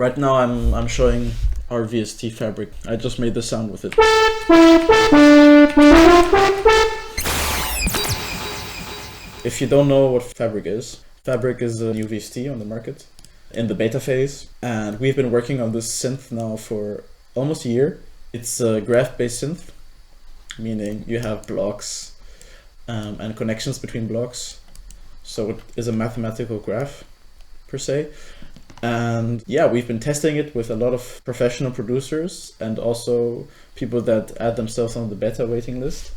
Right now I'm showing our VST Fabrik. I just made the sound with it. If you don't know what Fabrik is a new VST on the market in the beta phase, and we've been working on this synth now for almost a year. It's a graph-based synth, meaning you have blocks and connections between blocks. So it is a mathematical graph per se. And yeah, we've been testing it with a lot of professional producers and also people that add themselves on the beta waiting list.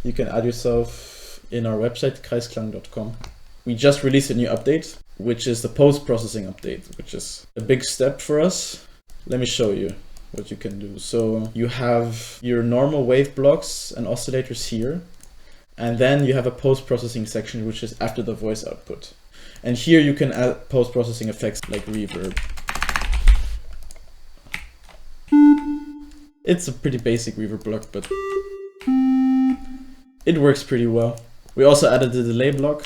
You can add yourself in our website, kreisklang.com. We just released a new update, which is the post-processing update, which is a big step for us. Let me show you what you can do. So you have your normal wave blocks and oscillators here, and then you have a post-processing section, which is after the voice output. And here you can add post-processing effects like reverb. It's a pretty basic reverb block, but it works pretty well. We also added the delay block,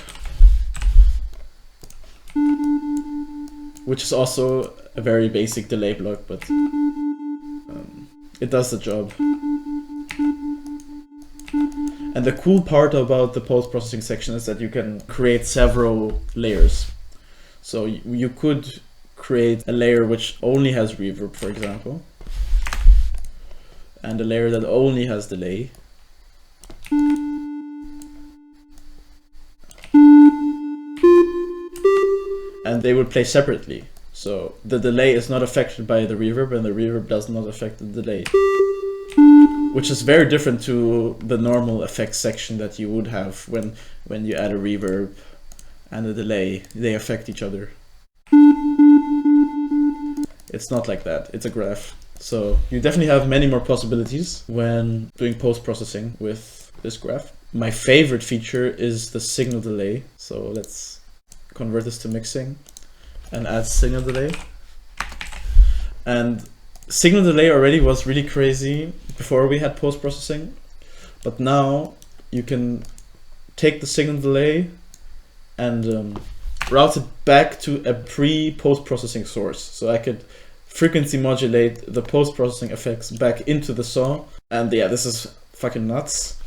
which is also a very basic delay block, but it does the job. And the cool part about the post-processing section is that you can create several layers. So you could create a layer which only has reverb, for example, and a layer that only has delay. And they would play separately. So the delay is not affected by the reverb and the reverb does not affect the delay. Which is very different to the normal effects section that you would have when you add a reverb and a delay. They affect each other. It's not like that, it's a graph. So you definitely have many more possibilities when doing post-processing with this graph. My favorite feature is the signal delay. So let's convert this to mixing and add signal delay. And signal delay already was really crazy before we had post-processing, but now you can take the signal delay and route it back to a pre-post-processing source. So I could frequency modulate the post-processing effects back into the saw, and yeah, this is fucking nuts.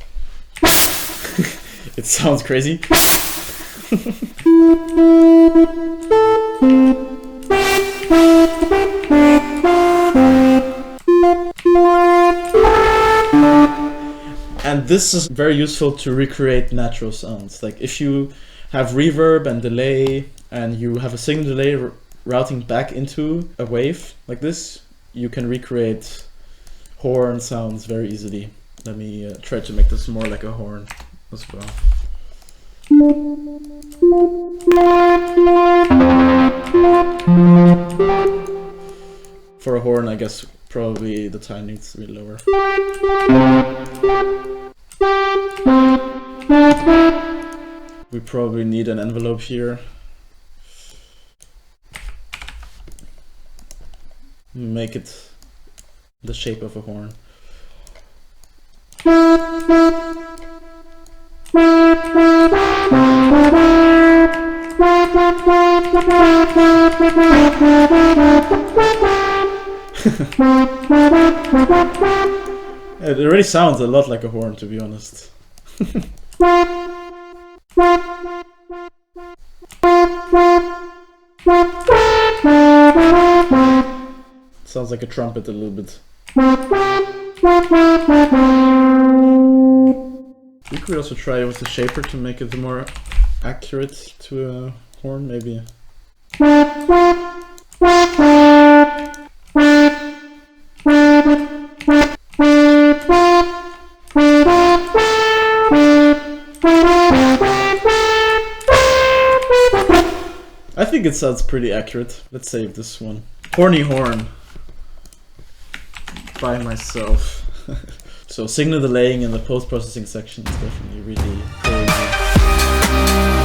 It sounds crazy. And this is very useful to recreate natural sounds. Like if you have reverb and delay and you have a signal delay routing back into a wave like this, you can recreate horn sounds very easily. Let me try to make this more like a horn as well. For a horn, I guess probably the time needs to be lower. We probably need an envelope here. Make it the shape of a horn. It already sounds a lot like a horn, to be honest. Sounds like a trumpet a little bit. We could also try with the shaper to make it more accurate to a horn, maybe. I think it sounds pretty accurate. Let's save this one. Horny horn. By myself. So signal delaying in the post-processing section is definitely really crazy.